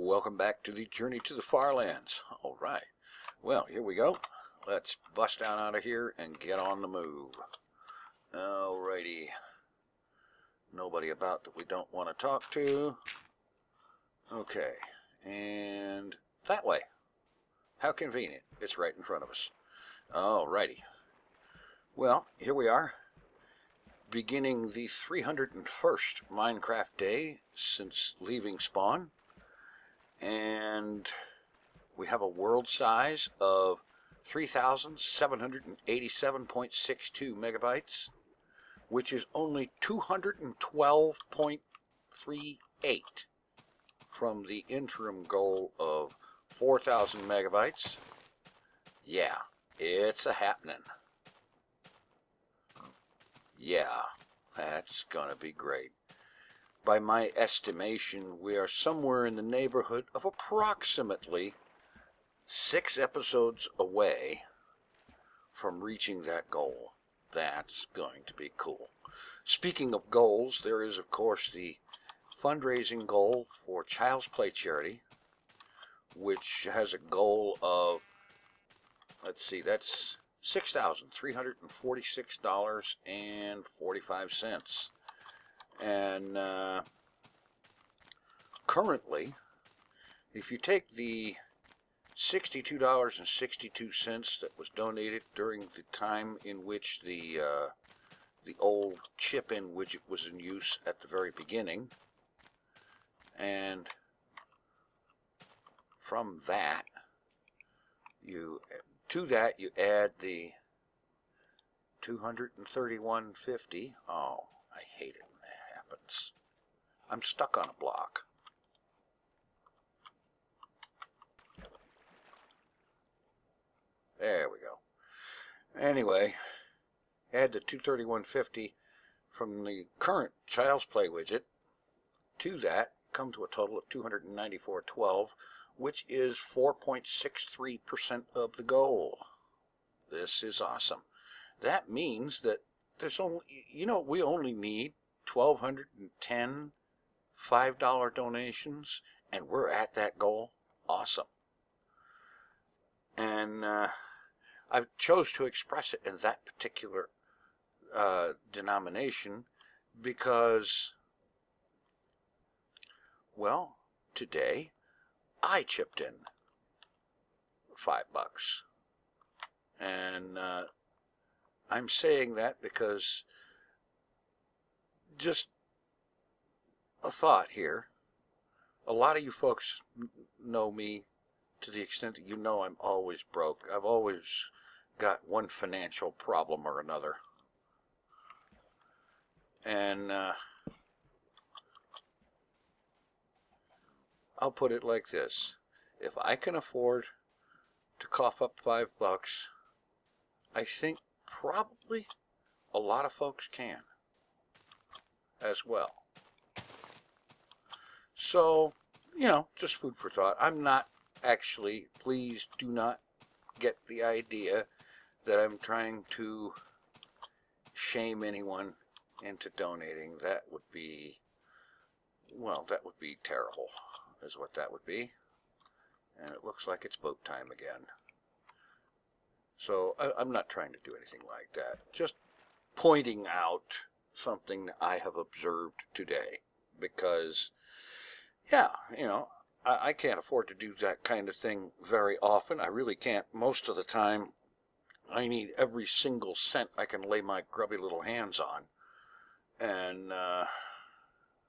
Welcome back to the Journey to the FarLands. All right. Well, here we go. Let's bust down out of here and get on the move. Alrighty. Nobody about that we don't want to talk to. Okay. And that way. How convenient. It's right in front of us. Alrighty. Well, here we are. Beginning the 301st Minecraft day since leaving spawn. And we have a world size of 3,787.62 megabytes, which is only 212.38 from the interim goal of 4,000 megabytes. Yeah, it's a happening. Yeah, that's gonna be great. By my estimation, we are somewhere in the neighborhood of approximately 6 episodes away from reaching that goal. That's going to be cool. Speaking of goals, there is, of course, the fundraising goal for Child's Play Charity, which has a goal of, let's see, that's $6,346.45. And currently, if you take the $62.62 that was donated during the time in which the old chip-in widget was in use at the very beginning, and from that, you add the $231.50. Oh, I hate it when that happens. I'm stuck on a block. There we go. Anyway, add the $231.50 from the current Child's Play widget to that, come to a total of $294.12, which is 4.63% of the goal. This is awesome. That means that there's only, we only need 1,210 $5 donations, and we're at that goal. Awesome. And I chose to express it in that particular denomination because, well, today I chipped in $5. And I'm saying that because just a thought here. A lot of you folks know me to the extent that you know I'm always broke. I've always got one financial problem or another. And I'll put it like this. If I can afford to cough up $5, I think probably a lot of folks can as well. So, just food for thought. I'm not actually, please do not get the idea that I'm trying to shame anyone into donating. That would be, well, that would be terrible, is what that would be. And it looks like it's boat time again. So I'm not trying to do anything like that. Just pointing out something that I have observed today. Because, yeah, I can't afford to do that kind of thing very often. I really can't. Most of the time, I need every single cent I can lay my grubby little hands on. And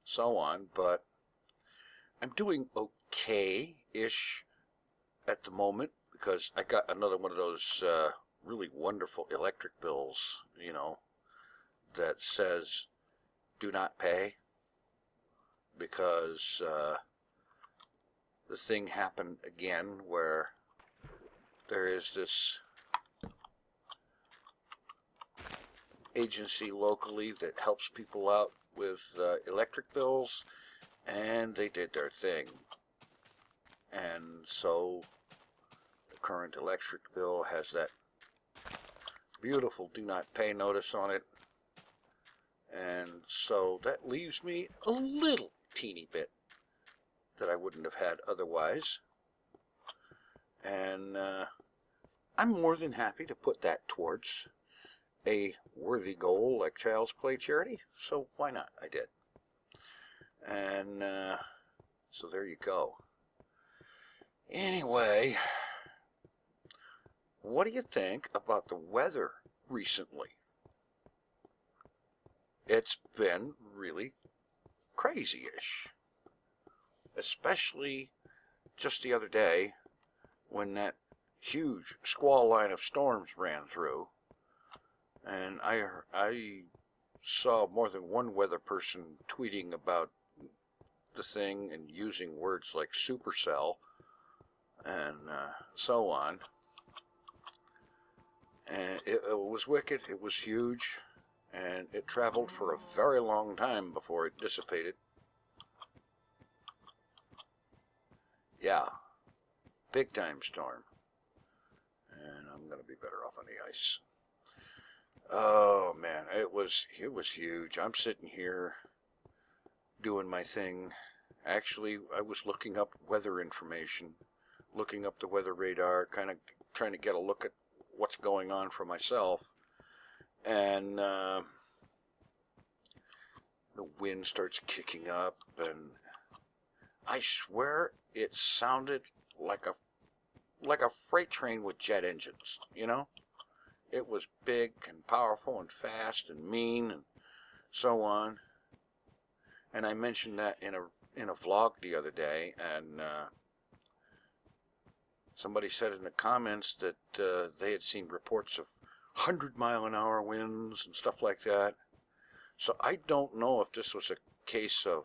so on. But I'm doing okay-ish at the moment, because I got another one of those really wonderful electric bills, that says do not pay, because the thing happened again where there is this agency locally that helps people out with electric bills, and they did their thing. And so the current electric bill has that beautiful do not pay notice on it. And so that leaves me a little teeny bit that I wouldn't have had otherwise. And I'm more than happy to put that towards a worthy goal like Child's Play charity. So why not? I did. And so there you go. Anyway, what do you think about the weather recently? It's been really crazy-ish. Especially just the other day when that huge squall line of storms ran through. And I saw more than one weather person tweeting about the thing and using words like supercell and so on. And it was wicked, it was huge, and it traveled for a very long time before it dissipated. Yeah, big time storm. And I'm going to be better off on the ice. Oh man, it was huge. I'm sitting here doing my thing. Actually, I was looking up weather information, looking up the weather radar, kind of trying to get a look at what's going on for myself. And the wind starts kicking up, and I swear it sounded like a freight train with jet engines, you know? It was big and powerful and fast and mean and so on. And I mentioned that in a vlog the other day, and somebody said in the comments that they had seen reports of 100-mile-an-hour winds and stuff like that. So I don't know if this was a case of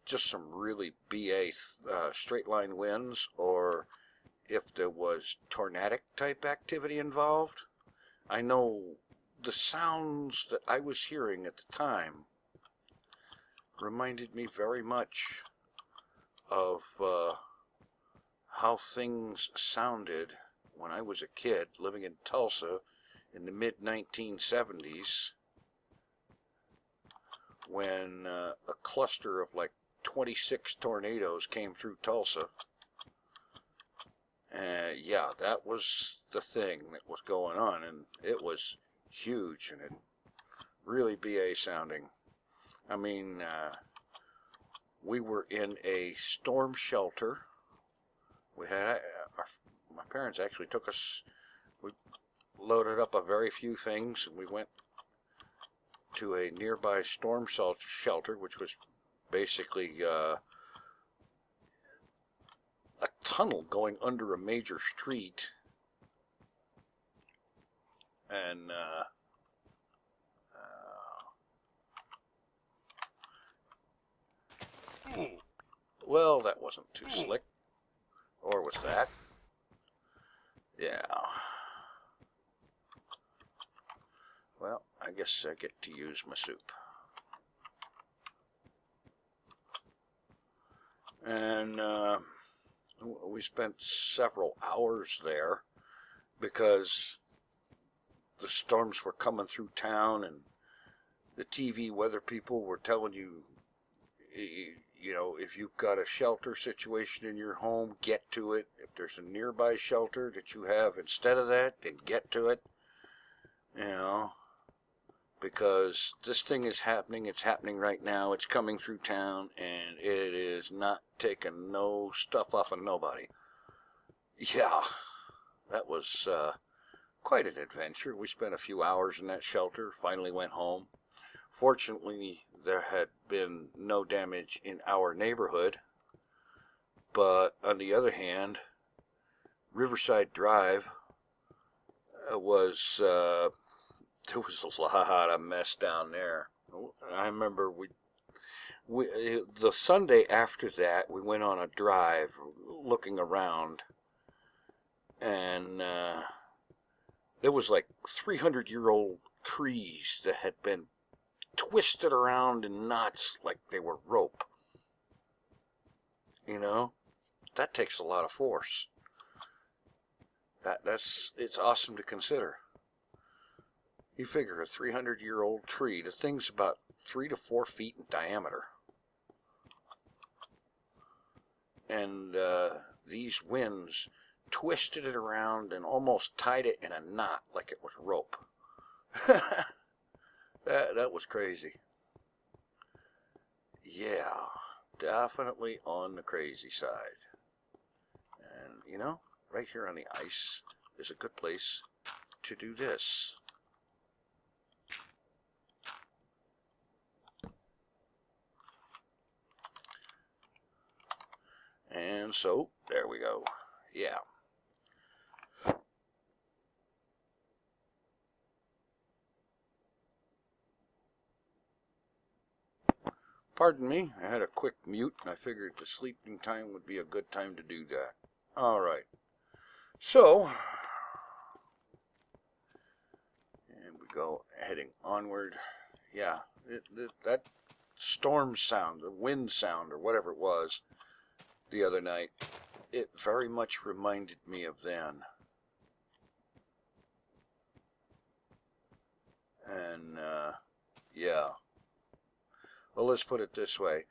just some really BA straight line winds, or if there was tornadic type activity involved. I know the sounds that I was hearing at the time reminded me very much of how things sounded when I was a kid living in Tulsa in the mid-1970s, when a cluster of like 26 tornadoes came through Tulsa. Yeah, that was the thing that was going on, and it was huge, and it really BA sounding. I mean, we were in a storm shelter. We had my parents actually took us. We loaded up a very few things, and we went to a nearby storm shelter, which was basically a tunnel going under a major street. And well, that wasn't too slick. Or was that? Yeah. Well, I guess I get to use my soup. And we spent several hours there because the storms were coming through town, and the TV weather people were telling you, you know, if you've got a shelter situation in your home, get to it. If there's a nearby shelter that you have instead of that, then get to it. You know, because this thing is happening. It's happening right now. It's coming through town, and it is not taking no stuff off of nobody. Yeah, that was quite an adventure. We spent a few hours in that shelter, finally went home. Fortunately, there had been no damage in our neighborhood, but on the other hand, Riverside Drive was, there was a lot of mess down there. I remember the Sunday after that, we went on a drive looking around, and there was like 300-year-old trees that had been twisted around in knots like they were rope. You know, that takes a lot of force. It's awesome to consider. You figure a 300-year-old tree, the thing's about 3 to 4 feet in diameter. and these winds twisted it around and almost tied it in a knot like it was rope. that was crazy. Yeah, definitely on the crazy side. And, you know, right here on the ice is a good place to do this. And so, there we go. Yeah. Pardon me, I had a quick mute, and I figured the sleeping time would be a good time to do that. All right. So, and we go heading onward. Yeah, that storm sound, the wind sound, or whatever it was, the other night, it very much reminded me of then. And, yeah. Well, let's put it this way.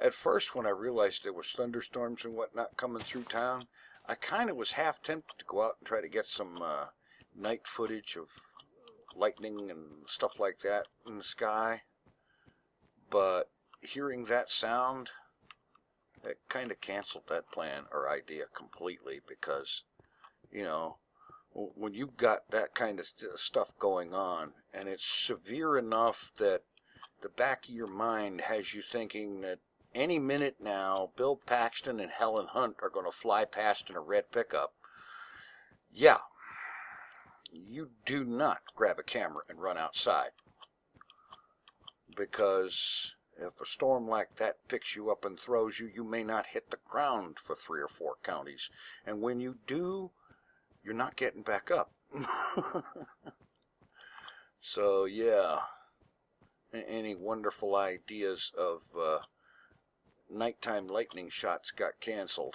At first, when I realized there was thunderstorms and whatnot coming through town, I kind of was half tempted to go out and try to get some night footage of lightning and stuff like that in the sky. But hearing that sound, it kind of canceled that plan or idea completely, because, you know, when you've got that kind of stuff going on, and it's severe enough that the back of your mind has you thinking that any minute now, Bill Paxton and Helen Hunt are going to fly past in a red pickup. Yeah, you do not grab a camera and run outside, because if a storm like that picks you up and throws you, you may not hit the ground for 3 or 4 counties. And when you do, you're not getting back up. So, yeah. Any wonderful ideas of nighttime lightning shots got canceled.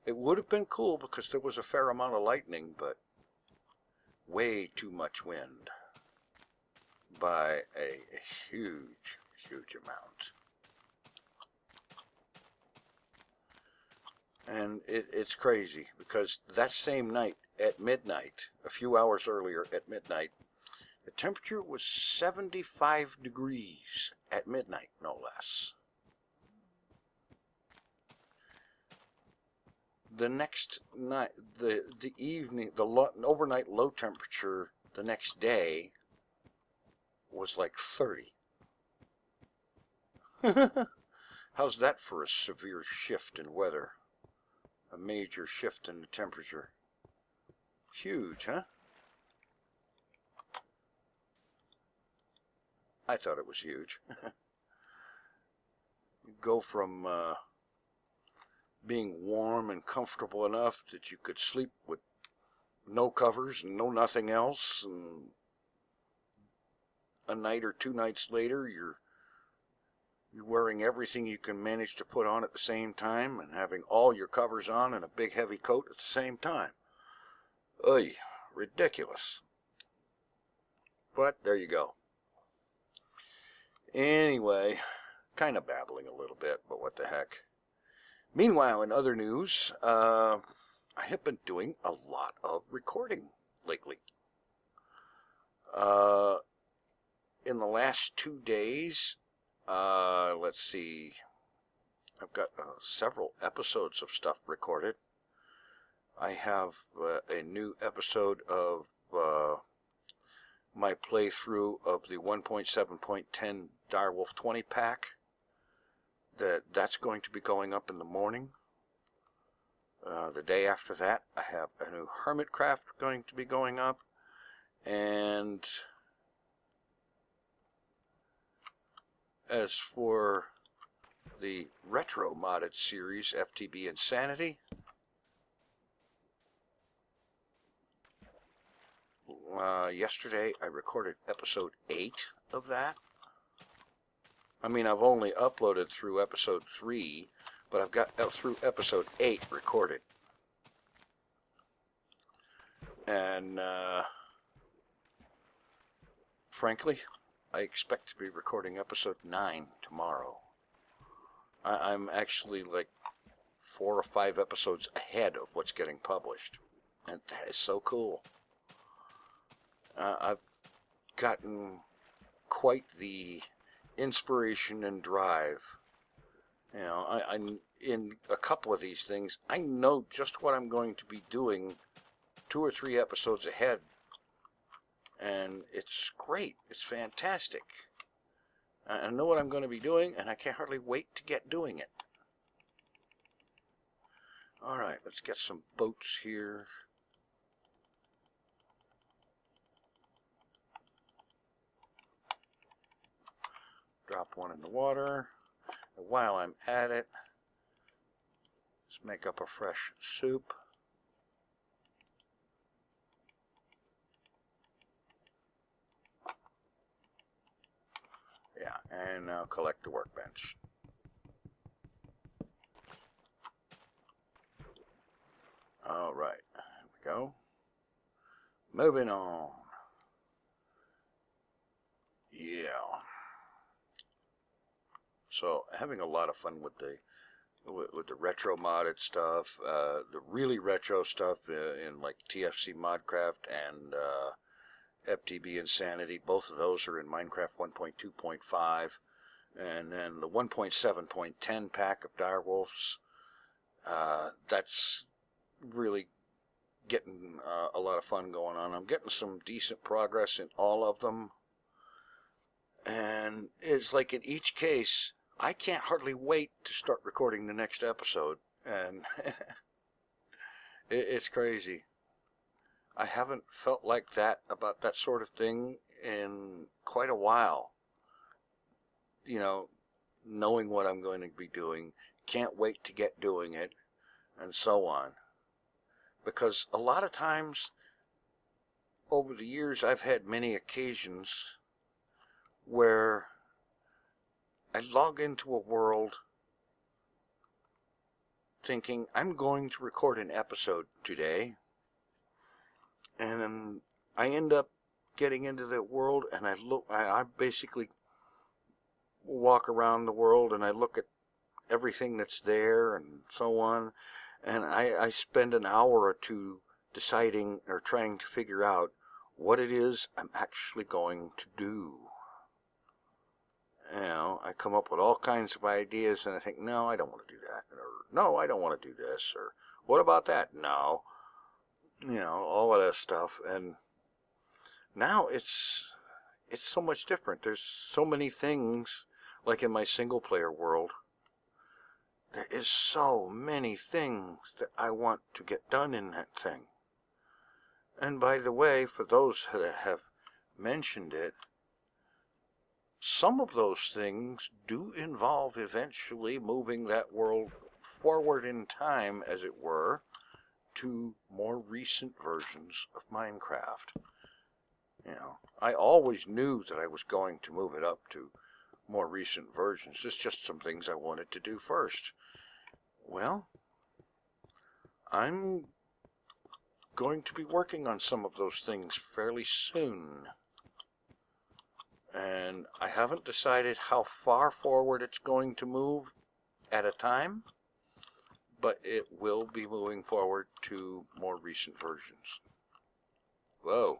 It would have been cool because there was a fair amount of lightning, but way too much wind by a huge, huge amount. And it's crazy, because that same night at midnight, a few hours earlier at midnight, the temperature was 75 degrees at midnight, no less. The next night, the evening, overnight low temperature the next day was like 30. How's that for a severe shift in weather? A major shift in the temperature. Huge, huh? I thought it was huge. You go from being warm and comfortable enough that you could sleep with no covers and no nothing else, and a night or 2 nights later you're wearing everything you can manage to put on at the same time, and having all your covers on and a big heavy coat at the same time. Oy, ridiculous. But there you go. Anyway, kind of babbling a little bit, but what the heck. Meanwhile, in other news, I have been doing a lot of recording lately. In the last 2 days, let's see, I've got several episodes of stuff recorded. I have a new episode of my playthrough of the 1.7.10 Direwolf 20 pack. That's going to be going up in the morning. The day after that, I have a new Hermitcraft going to be going up. And as for the retro modded series, FTB Insanity, yesterday I recorded episode 8 of that. I mean, I've only uploaded through episode 3, but I've got through episode 8 recorded. And, frankly, I expect to be recording episode 9 tomorrow. I'm actually, like, 4 or 5 episodes ahead of what's getting published. And that is so cool. I've gotten quite the inspiration and drive. You know, I'm in a couple of these things. I know just what I'm going to be doing 2 or 3 episodes ahead. And it's great. It's fantastic. I know what I'm going to be doing, and I can't hardly wait to get doing it. Alright, let's get some boats here. Drop one in the water. And while I'm at it, let's make up a fresh soup. Yeah, and now collect the workbench. Alright, there we go. Moving on. Yeah. So, having a lot of fun with the retro modded stuff, the really retro stuff in like TFC Modcraft and FTB Insanity. Both of those are in Minecraft 1.2.5, and then the 1.7.10 pack of direwolves. That's really getting a lot of fun going on. I'm getting some decent progress in all of them, and it's like in each case, I can't hardly wait to start recording the next episode, and it's crazy. I haven't felt like that about that sort of thing in quite a while. You know, knowing what I'm going to be doing, can't wait to get doing it, and so on. Because a lot of times, over the years, I've had many occasions where I log into a world thinking, I'm going to record an episode today, and then I end up getting into that world, and I basically walk around the world, and I look at everything that's there, and so on, and I spend an hour or two deciding or trying to figure out what it is I'm actually going to do. You know, I come up with all kinds of ideas, and I think, no, I don't want to do that, or no, I don't want to do this, or what about that? No. You know, all of that stuff, and now it's so much different. There's so many things, like in my single player world, there is so many things that I want to get done in that thing. And by the way, for those that have mentioned it, some of those things do involve eventually moving that world forward in time, as it were, to more recent versions of Minecraft. You know, I always knew that I was going to move it up to more recent versions. It's just some things I wanted to do first. Well, I'm going to be working on some of those things fairly soon. And I haven't decided how far forward it's going to move at a time, but it will be moving forward to more recent versions. Whoa.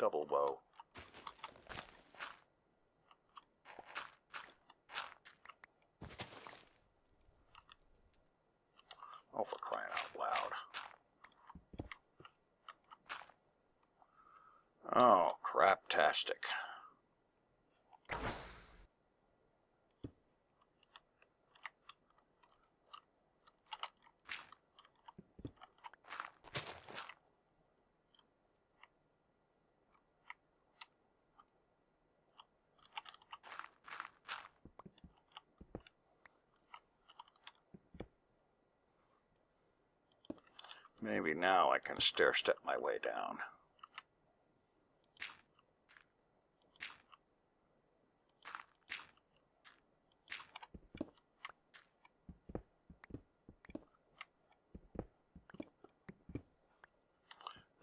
Double whoa. Oh, for crying out loud. Oh, craptastic. Maybe now I can stair-step my way down.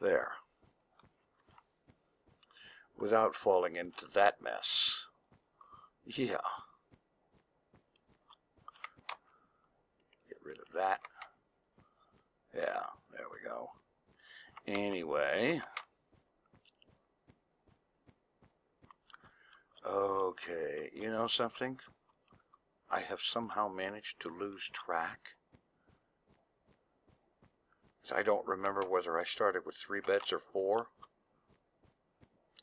There. Without falling into that mess. Yeah. that. Yeah, there we go. Anyway. Okay, you know something? I have somehow managed to lose track. I don't remember whether I started with 3 beds or 4.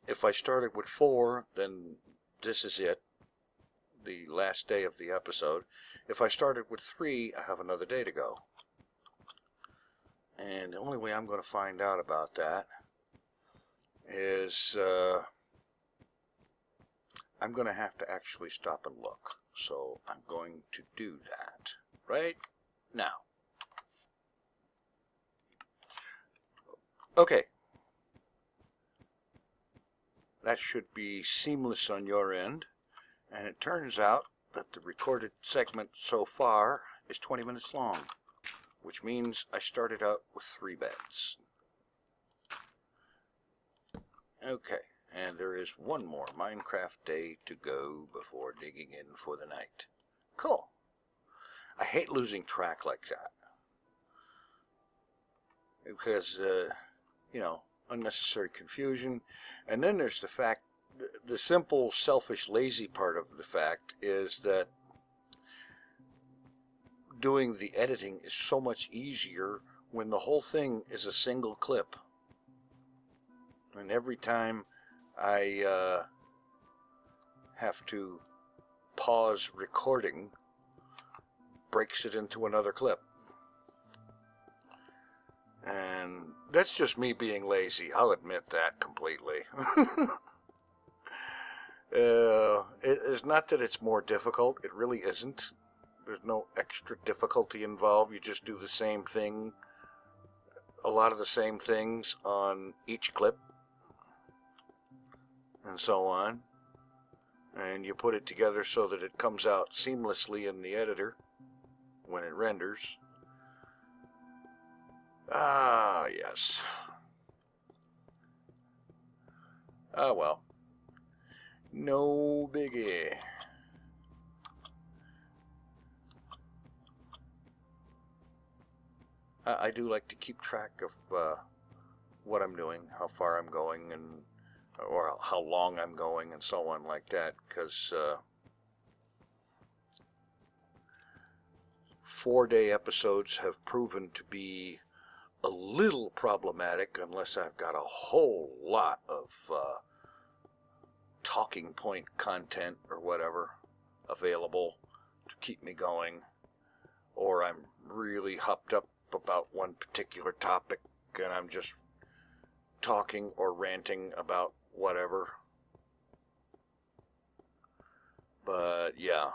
If I started with 4, then this is it, the last day of the episode. If I started with 3, I have another day to go. And the only way I'm going to find out about that is I'm going to have to actually stop and look. So I'm going to do that right now. Okay. That should be seamless on your end. And it turns out that the recorded segment so far is 20 minutes long, which means I started out with 3 beds. Okay, and there is one more Minecraft day to go before digging in for the night. Cool. I hate losing track like that. Because, you know, unnecessary confusion. And then there's the fact, the simple, selfish, lazy part of the fact is that doing the editing is so much easier when the whole thing is a single clip. And every time I have to pause recording, breaks it into another clip. And that's just me being lazy. I'll admit that completely. It's not that it's more difficult. It really isn't. There's no extra difficulty involved. You just do the same thing, a lot of the same things on each clip, and so on. And you put it together so that it comes out seamlessly in the editor when it renders. Ah, yes. Ah, well. No biggie. I do like to keep track of what I'm doing, how far I'm going, and or how long I'm going, and so on like that, because 4-day episodes have proven to be a little problematic unless I've got a whole lot of talking point content or whatever available to keep me going, or I'm really hopped up about one particular topic and I'm just talking or ranting about whatever. But yeah.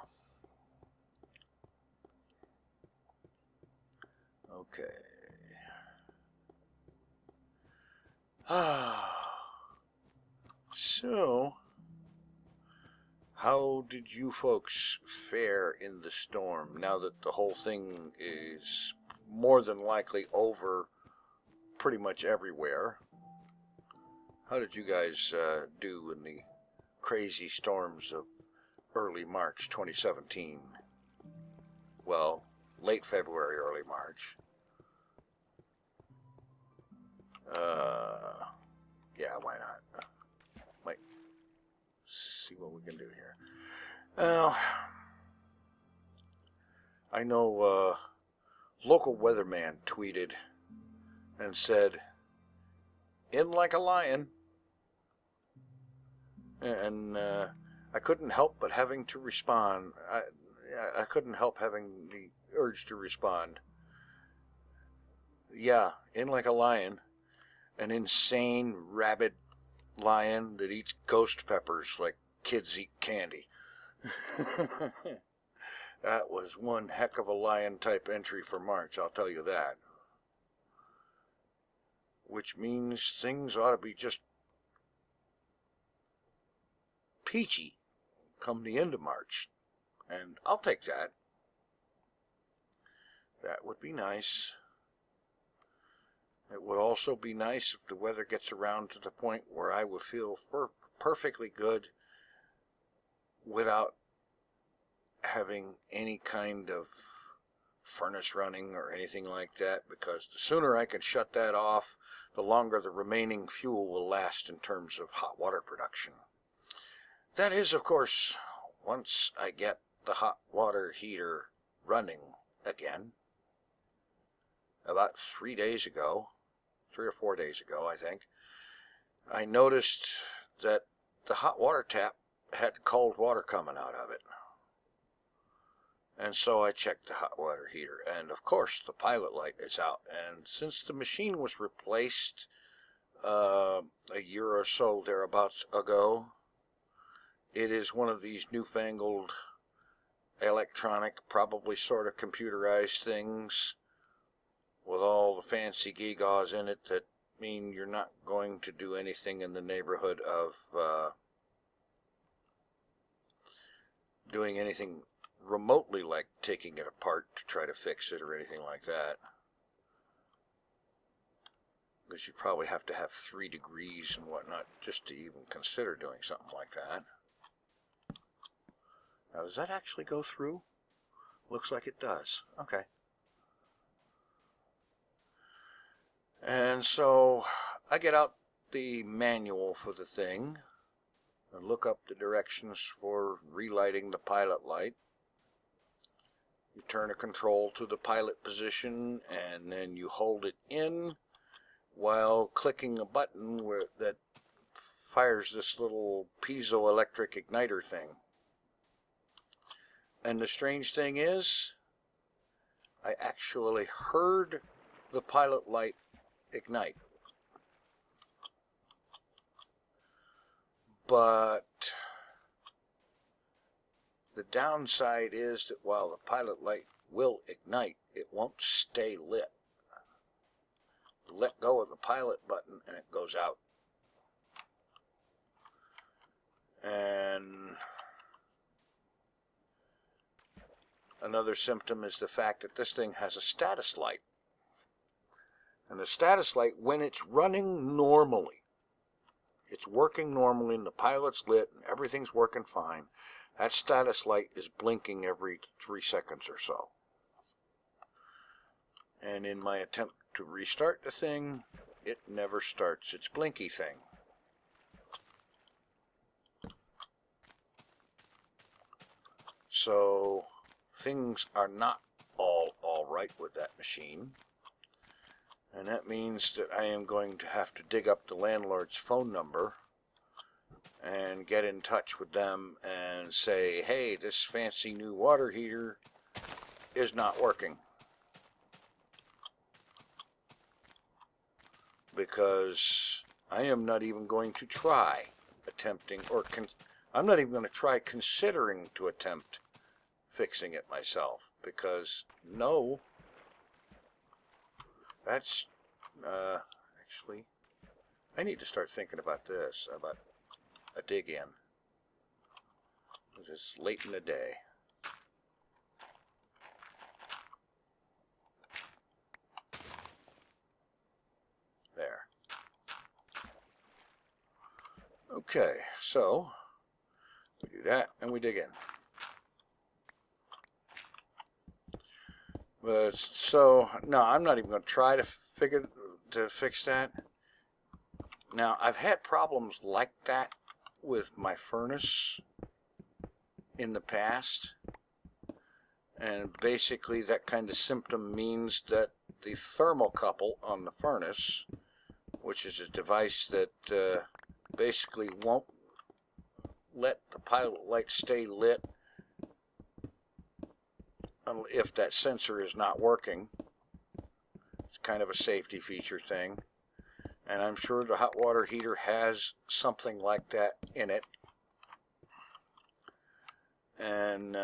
Okay. So, how did you folks fare in the storm now that the whole thing is more than likely over pretty much everywhere? How did you guys do in the crazy storms of early March 2017? Well, late February, early March. Yeah, why not? Might see what we can do here. Well, I know local weatherman tweeted and said, "In like a lion," and I couldn't help but having to respond. I couldn't help having the urge to respond. Yeah, in like a lion. An insane, rabid lion that eats ghost peppers like kids eat candy. That was one heck of a lion-type entry for March, I'll tell you that. Which means things ought to be just peachy come the end of March. And I'll take that. That would be nice. It would also be nice if the weather gets around to the point where I would feel perfectly good without having any kind of furnace running or anything like that, because the sooner I can shut that off, the longer the remaining fuel will last in terms of hot water production. That is, of course, once I get the hot water heater running again. About 3 days ago, 3 or 4 days ago, I think, I noticed that the hot water tap had cold water coming out of it. And so I checked the hot water heater, and of course the pilot light is out. And since the machine was replaced a year or so thereabouts ago, it is one of these newfangled electronic, probably sort of computerized things with all the fancy gewgaws in it that mean you're not going to do anything in the neighborhood of doing anything remotely like taking it apart to try to fix it or anything like that. Because you probably have to have 3 degrees and whatnot just to even consider doing something like that. Now, does that actually go through? Looks like it does. Okay. And so I get out the manual for the thing and look up the directions for relighting the pilot light. You turn a control to the pilot position, and then you hold it in while clicking a button that fires this little piezoelectric igniter thing. And the strange thing is, I actually heard the pilot light ignite. But the downside is that while the pilot light will ignite, it won't stay lit. You let go of the pilot button and it goes out. And another symptom is the fact that this thing has a status light. And the status light, when it's running normally, it's working normally and the pilot's lit and everything's working fine, that status light is blinking every 3 seconds or so. And in my attempt to restart the thing, it never starts its blinky thing. So things are not all right with that machine. And that means that I am going to have to dig up the landlord's phone number and get in touch with them and say, hey, this fancy new water heater is not working. Because I am not even going to try attempting, or I'm not even going to try considering to attempt fixing it myself. Because, no, that's, actually, I need to start thinking about this, about a dig in. It's late in the day. There. Okay, so we do that and we dig in. But so no, I'm not even going to try to fix that. Now, I've had problems like that with my furnace in the past, and basically that kind of symptom means that the thermocouple on the furnace, which is a device that basically won't let the pilot light stay lit if that sensor is not working. It's kind of a safety feature thing, and I'm sure the hot water heater has something like that in it. And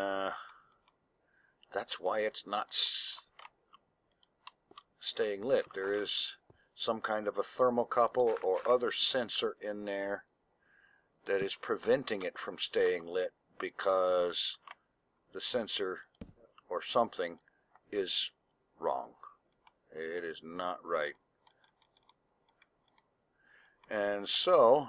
that's why it's not staying lit. There is some kind of a thermocouple or other sensor in there that is preventing it from staying lit, because the sensor or something is wrong. It is not right. And so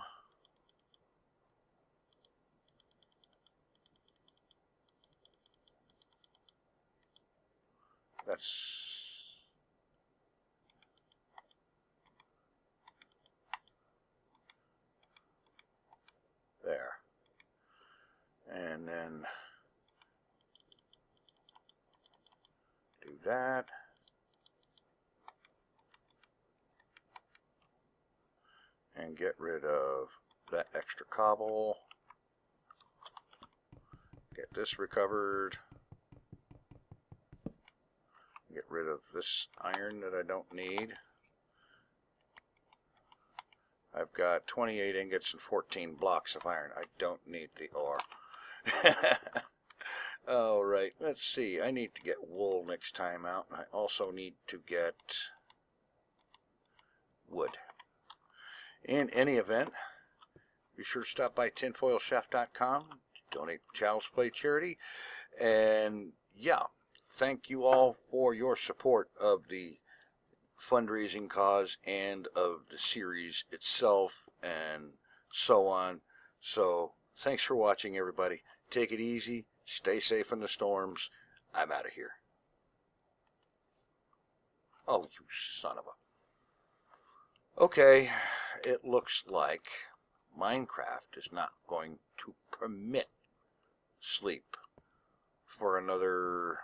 then do that. And get rid of that extra cobble. Get this recovered. Get rid of this iron that I don't need. I've got 28 ingots and 14 blocks of iron. I don't need the ore. Alright, let's see. I need to get wool next time out. I also need to get wood. In any event, be sure to stop by TinFoilChef.com, donate to Child's Play charity, and yeah, thank you all for your support of the fundraising cause and of the series itself and so on. So thanks for watching, everybody. Take it easy, stay safe in the storms. I'm out of here. Oh, you son of a... Okay, it looks like Minecraft is not going to permit sleep for another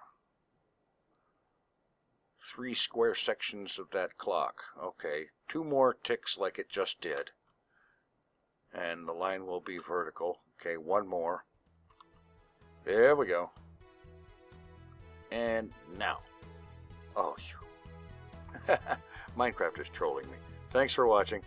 3 square sections of that clock. Okay, 2 more ticks like it just did, and the line will be vertical. Okay, 1 more. There we go. And now. Oh, you. Minecraft is trolling me. Thanks for watching.